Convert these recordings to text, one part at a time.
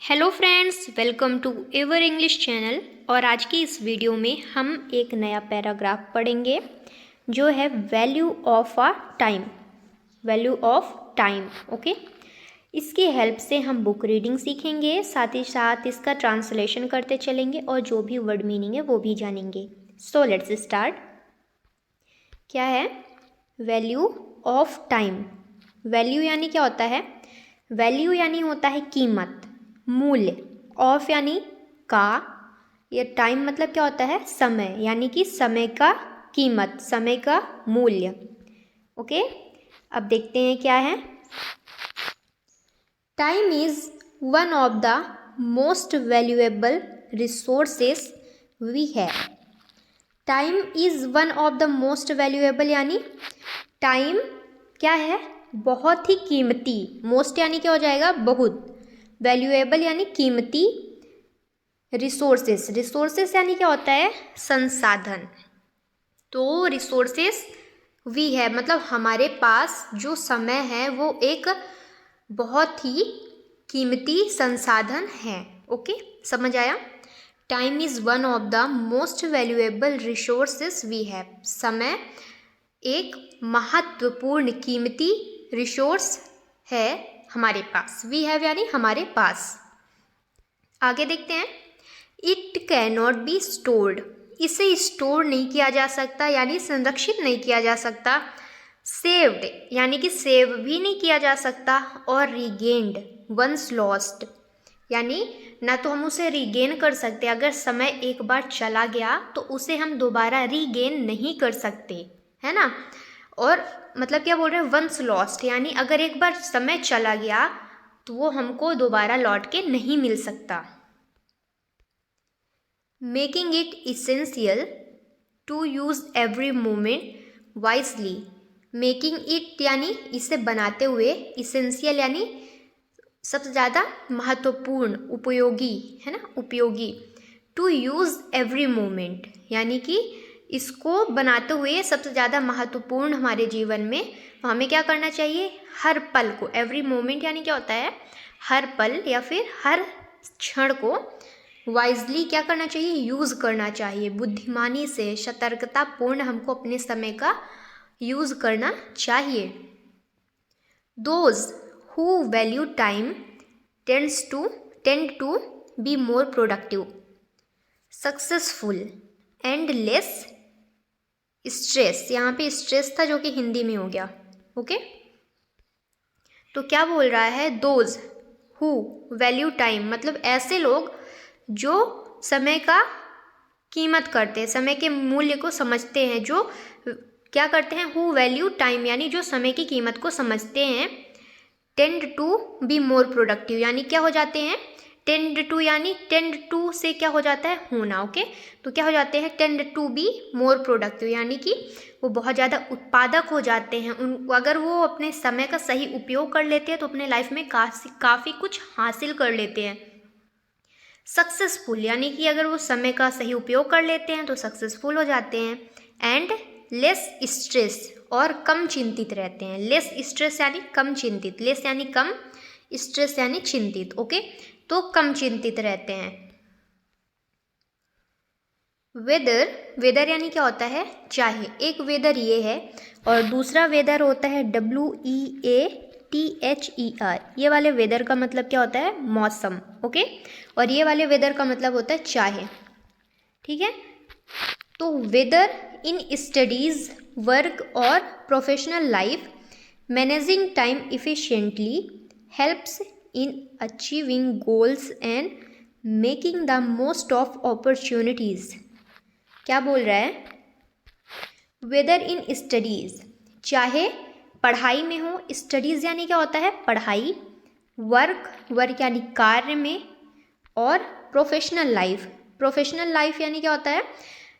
Hello friends, welcome to ever English channel. और आज की इस वीडियो में हम एक नया पैराग्राफ पढ़ेंगे जो है value of a time. Value of time, okay. इसकी हेल्प से हम बुक रीडिंग सीखेंगे, साथ ही साथ इसका ट्रांसलेशन करते चलेंगे और जो भी वर्ड मीनिंग है वो भी जानेंगे। So let's start. क्या है वैल्यू ऑफ टाइम? वैल्यू यानी क्या होता है? वैल्यू यानी होता है कीमत, मूल्य। ऑफ यानी का, या टाइम मतलब क्या होता है? समय, यानी कि समय का कीमत, समय का मूल्य। ओके, अब देखते हैं क्या है। Time is one of the most valuable resources we have. Time is one of the most valuable यानी टाइम क्या है? बहुत ही कीमती। मोस्ट यानी क्या हो जाएगा? बहुत। वैल्यूएबल यानी कीमती। रिसोर्सेस, रिसोर्सेस यानी क्या होता है? संसाधन। तो रिसोर्सेस वी है मतलब हमारे पास जो समय है वो एक बहुत ही कीमती संसाधन है। ओके, समझ आया? Time is one of the most valuable resources we have. समय एक महत्वपूर्ण कीमती रिसोर्स है हमारे पास। वी हैव यानी हमारे पास। आगे देखते हैं। It can not be stored, इसे स्टोर नहीं किया जा सकता यानी संरक्षित नहीं किया जा सकता। सेव्ड यानी कि सेव भी नहीं किया जा सकता। और रीगेन्ड वंस लॉस्ट यानी ना तो हम उसे रीगेन कर सकते, अगर समय एक बार चला गया तो उसे हम दोबारा रीगेन नहीं कर सकते, है ना। और मतलब क्या बोल रहे हैं? वंस लॉस्ट यानी अगर एक बार समय चला गया तो वो हमको दोबारा लौट के नहीं मिल सकता। Making it essential to use every moment wisely. Making it यानी इसे बनाते हुए, इसेंशियल यानी सबसे ज़्यादा महत्वपूर्ण, उपयोगी, है ना, उपयोगी। टू यूज़ एवरी मोमेंट यानी कि इसको बनाते हुए सबसे ज़्यादा महत्वपूर्ण हमारे जीवन में हमें क्या करना चाहिए? हर पल को, एवरी मोमेंट यानी क्या होता है? हर पल या फिर हर क्षण को वाइजली क्या करना चाहिए? यूज़ करना चाहिए। बुद्धिमानी से, सतर्कतापूर्ण हमको अपने समय का यूज़ करना चाहिए। Those who value time tend to be more productive, successful and less stress। यहाँ पे स्ट्रेस था जो कि हिंदी में हो गया। ओके, तो क्या बोल रहा है? दोज who value time मतलब ऐसे लोग जो समय का कीमत करते हैं, समय के मूल्य को समझते हैं, जो क्या करते हैं? who value time यानी जो समय की कीमत को समझते हैं। Tend to be more productive यानी क्या हो जाते हैं? टेंड टू यानी टेंड टू से क्या हो जाता है? होना। ओके, तो क्या हो जाते हैं? Tend to be more productive यानी कि वो बहुत ज़्यादा उत्पादक हो जाते हैं। अगर वो अपने समय का सही उपयोग कर लेते हैं तो अपने लाइफ में काफ़ी कुछ हासिल कर लेते हैं। सक्सेसफुल यानी कि अगर वो समय का सही उपयोग कर लेते हैं तो सक्सेसफुल हो जाते हैं। एंड लेस स्ट्रेस और कम चिंतित रहते हैं। लेस स्ट्रेस यानी कम चिंतित, लेस यानी कम, स्ट्रेस यानी चिंतित। ओके, तो कम चिंतित रहते हैं। वेदर, वेदर यानी क्या होता है? चाहे। एक वेदर ये है और दूसरा वेदर होता है WEATHER। ये वाले वेदर का मतलब क्या होता है? मौसम। ओके, और ये वाले वेदर का मतलब होता है चाहे। ठीक है, तो वेदर इन स्टडीज़, वर्क और professional life, managing time efficiently helps in achieving goals and making the most of opportunities. क्या बोल रहा है? वेदर इन स्टडीज़, चाहे पढ़ाई में हो, स्टडीज़ यानी क्या होता है? पढ़ाई। वर्क, वर्क यानी कार्य में। और प्रोफेशनल लाइफ, प्रोफेशनल लाइफ यानी क्या होता है?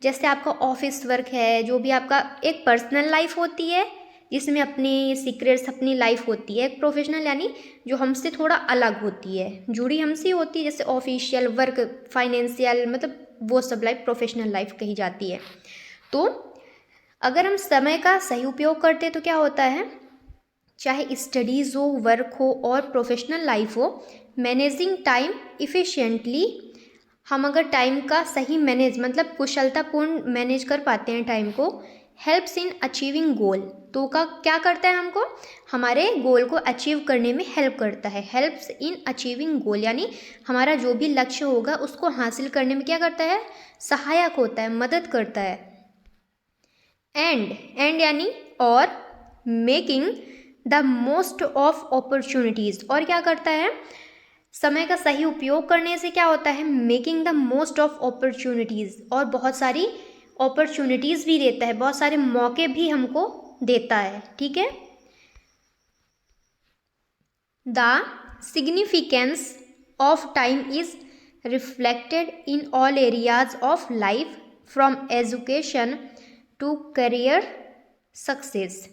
जैसे आपका ऑफिस वर्क है, जो भी आपका एक पर्सनल लाइफ होती है जिसमें अपनी सीक्रेट्स, अपनी लाइफ होती है। एक प्रोफेशनल यानी जो हमसे थोड़ा अलग होती है, जुड़ी हमसे होती है, जैसे ऑफिशियल वर्क, फाइनेंशियल, मतलब वो सब लाइफ प्रोफेशनल लाइफ कही जाती है। तो अगर हम समय का सही उपयोग करते हैं तो क्या होता है? चाहे स्टडीज़ हो, वर्क हो और प्रोफेशनल लाइफ हो, मैनेजिंग टाइम इफ़िशिएंटली, हम अगर टाइम का सही मैनेज मतलब कुशलतापूर्ण मैनेज कर पाते हैं टाइम को, हेल्प्स इन अचीविंग गोल, तो का क्या करता है, हमको हमारे गोल को अचीव करने में हेल्प करता है। हेल्प्स इन अचीविंग गोल यानी हमारा जो भी लक्ष्य होगा उसको हासिल करने में क्या करता है, सहायक होता है, मदद करता है। एंड यानी और, making the most of opportunities, और क्या करता है, समय का सही उपयोग करने से क्या होता है, making the most of opportunities, और बहुत सारी अपॉर्चुनिटीज़ भी देता है, बहुत सारे मौके भी हमको देता है। ठीक है। The significance of time is reflected in all areas of life from education to career success.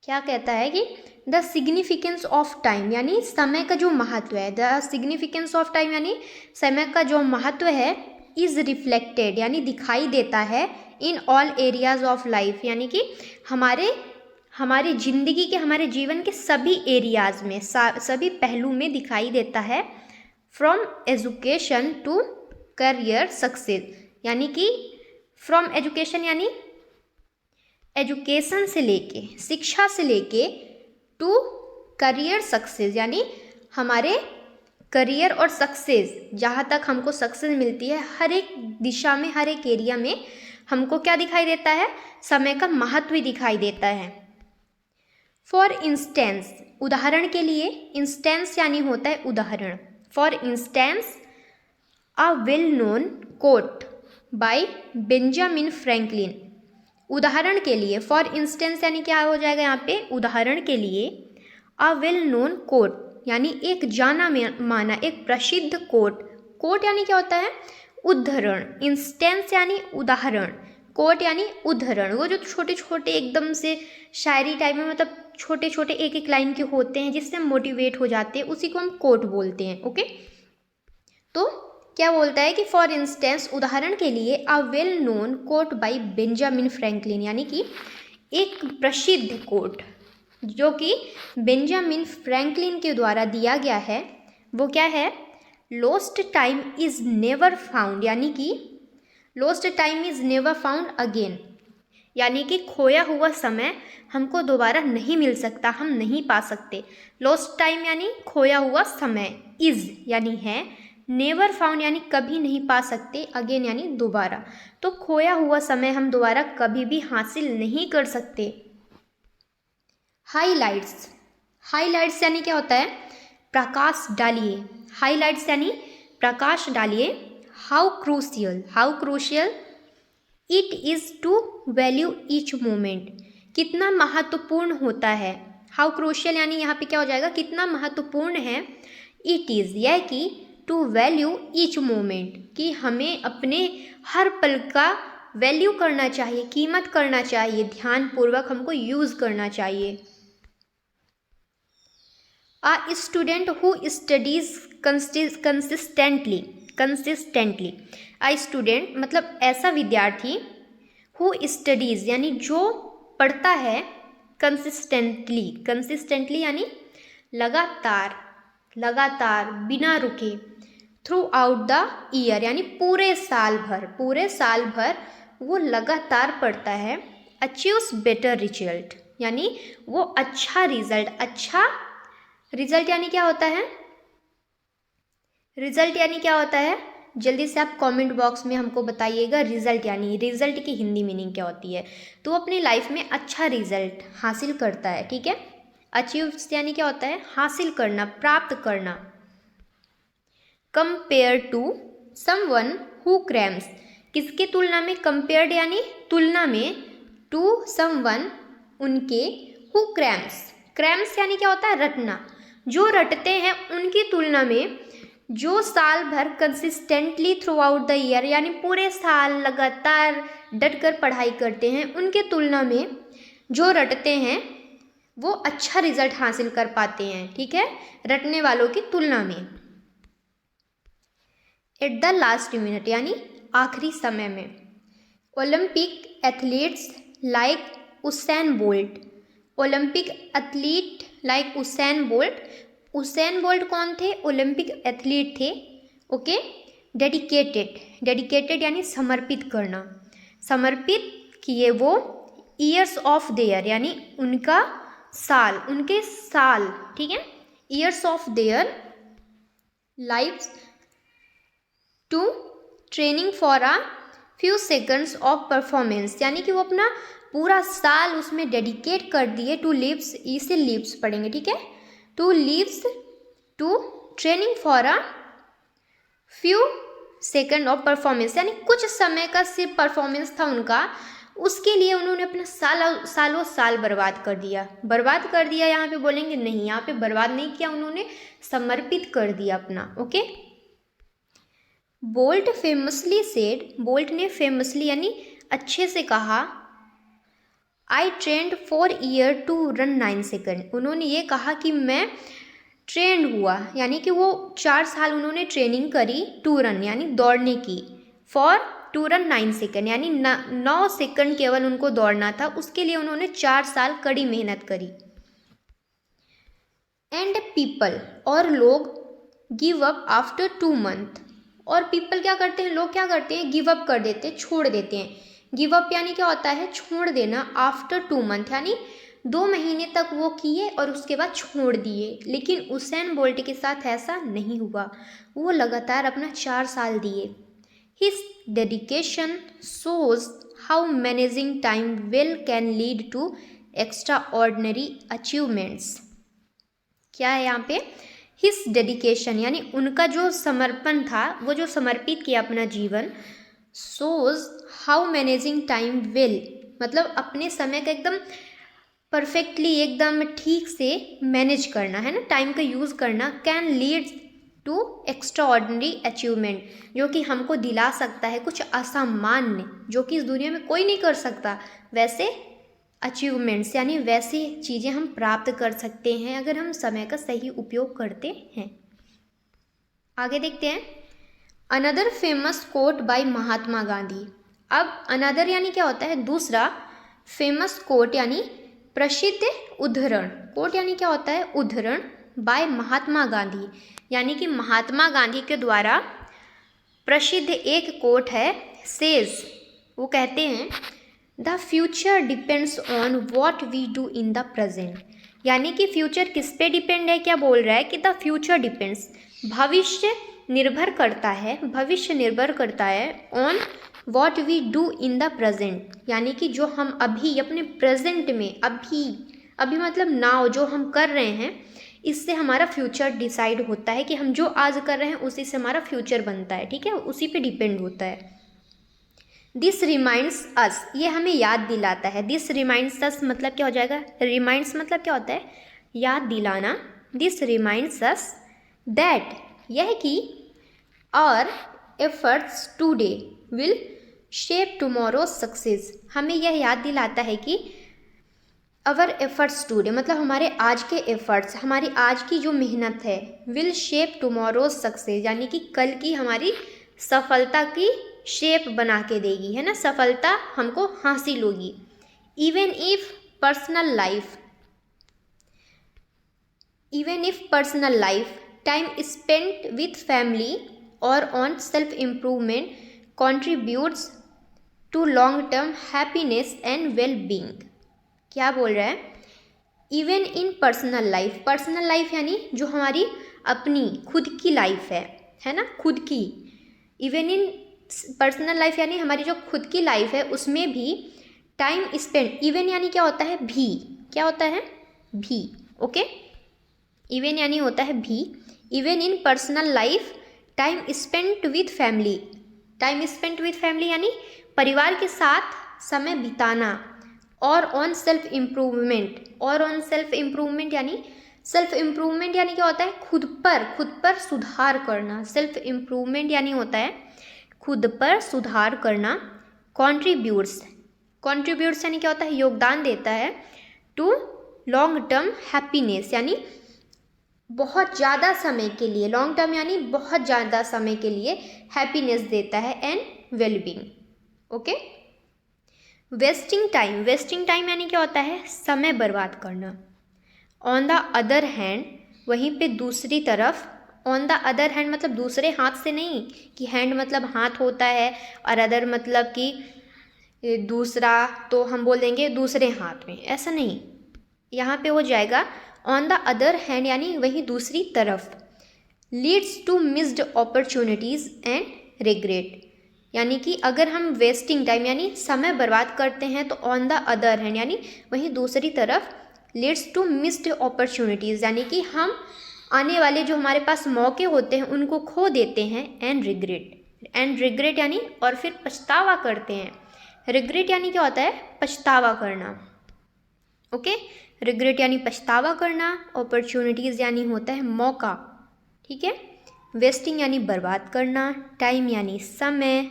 क्या कहता है कि द सिग्निफिकेंस ऑफ टाइम यानी समय का जो महत्व है, द सिग्निफिकेंस ऑफ टाइम यानी समय का जो महत्व है, इज रिफ्लेक्टेड यानी दिखाई देता है, इन ऑल एरियाज ऑफ लाइफ यानी कि हमारे ज़िंदगी के, हमारे जीवन के सभी एरियाज में, सभी पहलू में दिखाई देता है। From education to career success यानी कि फ्रॉम एजुकेशन यानी एजुकेशन से लेके, शिक्षा से लेके, टू करियर सक्सेस यानी हमारे करियर और सक्सेस, जहाँ तक हमको सक्सेस मिलती है, हर एक दिशा में, हर एक एरिया में हमको क्या दिखाई देता है, समय का महत्व दिखाई देता है। फॉर इंस्टेंस, उदाहरण के लिए, इंस्टेंस यानी होता है उदाहरण। For instance, a well known quote by Benjamin Franklin, उदाहरण के लिए, फॉर इंस्टेंस यानी क्या हो जाएगा यहाँ पे, उदाहरण के लिए, अ वेल नोन कोट यानी एक जाना माना, एक प्रसिद्ध कोट, कोट यानी क्या होता है, उद्धरण, इंस्टेंस यानी उदाहरण, कोट यानी उद्धरण, वो जो छोटे छोटे एकदम से शायरी टाइप में, मतलब छोटे छोटे एक एक लाइन के होते हैं जिससे हम मोटिवेट हो जाते हैं, उसी को हम कोट बोलते हैं। ओके, तो क्या बोलता है कि फॉर इंस्टेंस, उदाहरण के लिए, a well known quote by Benjamin Franklin यानी कि एक प्रसिद्ध कोट जो कि बेंजामिन फ्रैंकलिन के द्वारा दिया गया है, वो क्या है, lost time is never found यानी कि lost time is never found again यानी कि खोया हुआ समय हमको दोबारा नहीं मिल सकता, हम नहीं पा सकते। लॉस्ट टाइम यानी खोया हुआ समय, इज यानी है, नेवर फाउंड यानी कभी नहीं पा सकते, अगेन यानी दोबारा, तो खोया हुआ समय हम दोबारा कभी भी हासिल नहीं कर सकते। हाईलाइट्स, हाईलाइट्स यानी क्या होता है, प्रकाश डालिए, हाईलाइट्स यानी प्रकाश डालिए। How crucial it is to value each moment, कितना महत्वपूर्ण होता है। हाउ क्रूशियल यानी यहाँ पे क्या हो जाएगा, कितना महत्वपूर्ण है, इट इज़ यह कि, टू वैल्यू ईच मोमेंट कि हमें अपने हर पल का वैल्यू करना चाहिए, कीमत करना चाहिए, ध्यानपूर्वक हमको यूज़ करना चाहिए। A student who studies consistently, a student मतलब ऐसा विद्यार्थी, who studies यानी जो पढ़ता है, consistently यानी लगातार बिना रुके, थ्रू आउट द ईयर यानी पूरे साल भर वो लगातार पढ़ता है, अचीव्स बेटर रिजल्ट यानी वो अच्छा रिजल्ट यानी क्या होता है, रिजल्ट यानी क्या होता है, जल्दी से आप कमेंट बॉक्स में हमको बताइएगा रिजल्ट यानी, रिजल्ट की हिंदी मीनिंग क्या होती है। तो अपनी लाइफ में अच्छा रिजल्ट हासिल करता है। ठीक है, अचीव्स यानी क्या होता है, हासिल करना, प्राप्त करना। Compare to someone who crams, किसके तुलना में, कंपेयर्ड यानी तुलना में, टू समवन उनके, हु क्रैम्स यानी क्या होता है, रटना, जो रटते हैं उनकी तुलना में, जो साल भर consistently through out the year यानी पूरे साल लगातार डट कर पढ़ाई करते हैं, उनके तुलना में जो रटते हैं वो अच्छा रिजल्ट हासिल कर पाते हैं। ठीक है, रटने वालों की तुलना में। एट द लास्ट मिनट यानी आखिरी समय में, Olympic athletes like Usain bolt, Olympic athlete like Usain bolt Usain bolt कौन थे? ओलंपिक एथलीट थे। ओके। डेडिकेटेड यानी समर्पित करना, समर्पित किए वो ईयर्स ऑफ देयर यानी उनके साल, ठीक है, years of their lives to training for a few seconds of performance, यानी कि वो अपना पूरा साल उसमें डेडिकेट कर दिए। टू लिव्स, इसे लिव्स पढ़ेंगे, ठीक है, to lives to training for a few second of performance, यानी कुछ समय का सिर्फ परफॉर्मेंस था उनका, उसके लिए उन्होंने अपना सालों साल बर्बाद कर दिया। यहाँ पे बोलेंगे नहीं, यहाँ पे बर्बाद नहीं किया, उन्होंने समर्पित कर दिया अपना। Okay. Bolt famously said, Bolt ने फेमसली यानी अच्छे से कहा, I trained for year to run 9 second, उन्होंने ये कहा कि मैं ट्रेंड हुआ, यानी कि वो 4 साल उन्होंने ट्रेनिंग करी टू रन यानी दौड़ने की, फॉर टू रन 9 सेकंड यानी 9 सेकंड केवल उनको दौड़ना था, उसके लिए उन्होंने 4 साल कड़ी मेहनत करी। एंड पीपल, और लोग गिव अप आफ्टर 2 मंथ, और पीपल क्या करते हैं, लोग क्या करते हैं, गिव अप कर देते हैं, छोड़ देते हैं। गिव अप यानी क्या होता है, छोड़ देना। आफ्टर 2 मंथ यानी 2 महीने तक वो किए और उसके बाद छोड़ दिए। लेकिन उसेन बोल्ट के साथ ऐसा नहीं हुआ, वो लगातार अपना 4 साल दिए। His dedication shows how managing time well can lead to extraordinary achievements. क्या है यहाँ पे, हिज डेडिकेशन यानी उनका जो समर्पण था, वो जो समर्पित किया अपना जीवन, shows how managing time well, मतलब अपने समय का एकदम परफेक्टली, एकदम ठीक से मैनेज करना है ना, टाइम का यूज़ करना, can lead to extraordinary achievement, जो कि हमको दिला सकता है कुछ असामान्य, जो कि इस दुनिया में कोई नहीं कर सकता, वैसे अचीवमेंट्स यानी वैसी चीज़ें हम प्राप्त कर सकते हैं अगर हम समय का सही उपयोग करते हैं। आगे देखते हैं, another famous quote bye Mahatma Gandhi. अब अनदर यानी क्या होता है, दूसरा, फेमस कोट यानी प्रसिद्ध उद्धरण, कोट यानी क्या होता है, उद्धरण, बाय महात्मा गांधी यानी कि महात्मा गांधी के द्वारा प्रसिद्ध एक कोट है, सेज, वो कहते हैं, the future depends on what we do in the present, यानी कि फ्यूचर किस पे डिपेंड है, क्या बोल रहा है कि द फ्यूचर डिपेंड्स, भविष्य निर्भर करता है on what we do in the present, यानी कि जो हम अभी अपने प्रेजेंट में, अभी मतलब नाउ जो हम कर रहे हैं, इससे हमारा फ्यूचर डिसाइड होता है कि हम जो आज कर रहे हैं उसी से हमारा फ्यूचर बनता है, ठीक है, उसी पे डिपेंड होता है। दिस रिमाइंड्स अस, ये हमें याद दिलाता है। दिस रिमाइंड्स अस मतलब क्या हो जाएगा, रिमाइंड्स मतलब क्या होता है, याद दिलाना। दिस रिमाइंड्स अस दैट, यह कि और efforts today will shape tomorrow success, हमें यह याद दिलाता है कि अवर एफर्ट्स टुडे मतलब हमारे आज के एफर्ट्स, हमारी आज की जो मेहनत है, विल शेप टुमारो सक्सेस यानी कि कल की हमारी सफलता की शेप बना के देगी, है ना, सफलता हमको हासिल होगी। Even if personal life time spent with family और on self improvement contributes to long term happiness and well being. क्या बोल रहा है, इवन इन पर्सनल लाइफ यानी जो हमारी अपनी खुद की लाइफ है ना, खुद की, इवन इन पर्सनल लाइफ यानी हमारी जो खुद की लाइफ है उसमें भी टाइम स्पेंड, इवन यानी क्या होता है, भी, क्या होता है, भी, ओके, इवन यानी होता है भी, even in personal life time spent with family, यानी परिवार के साथ समय बिताना, और ऑन सेल्फ इम्प्रूवमेंट यानी क्या होता है, खुद पर सुधार करना, सेल्फ इम्प्रूवमेंट यानी होता है खुद पर सुधार करना। कॉन्ट्रीब्यूट्स यानी क्या होता है, योगदान देता है, टू लॉन्ग टर्म हैप्पीनेस यानी बहुत ज़्यादा समय के लिए, लॉन्ग टर्म यानी बहुत ज़्यादा समय के लिए हैप्पीनेस देता है, and wellbeing. Okay. Wasting time यानी क्या होता है, समय बर्बाद करना। ऑन द अदर हैंड वहीं पे दूसरी तरफ ऑन द अदर हैंड मतलब दूसरे हाथ से नहीं, कि हैंड मतलब हाथ होता है और अदर मतलब कि दूसरा, तो हम बोल देंगे दूसरे हाथ में, ऐसा नहीं। यहाँ पे हो जाएगा ऑन द अदर हैंड यानी वहीं दूसरी तरफ। Leads to missed opportunities and regret, यानी कि अगर हम वेस्टिंग टाइम यानी समय बर्बाद करते हैं तो ऑन द अदर हैंड यानी वहीं दूसरी तरफ लीड्स टू मिस्ड अपॉर्चुनिटीज़, यानी कि हम आने वाले जो हमारे पास मौके होते हैं उनको खो देते हैं। एंड रिग्रेट यानी और फिर पछतावा करते हैं। रिग्रेट यानी क्या होता है? पछतावा करना। ओके, रिग्रेट यानी पछतावा करना, अपॉर्चुनिटीज़ यानी होता है मौका, ठीक है। वेस्टिंग यानी बर्बाद करना, टाइम यानी समय,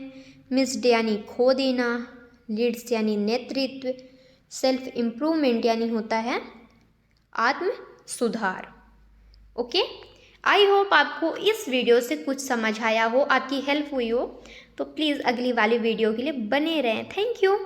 मिस्ड यानी खो देना, लीड्स यानी नेतृत्व, सेल्फ इम्प्रूवमेंट यानी होता है आत्म सुधार। ओके, आई होप आपको इस वीडियो से कुछ समझ आया हो, आपकी हेल्प हुई हो। तो प्लीज़ अगली वाली वीडियो के लिए बने रहें। Thank you.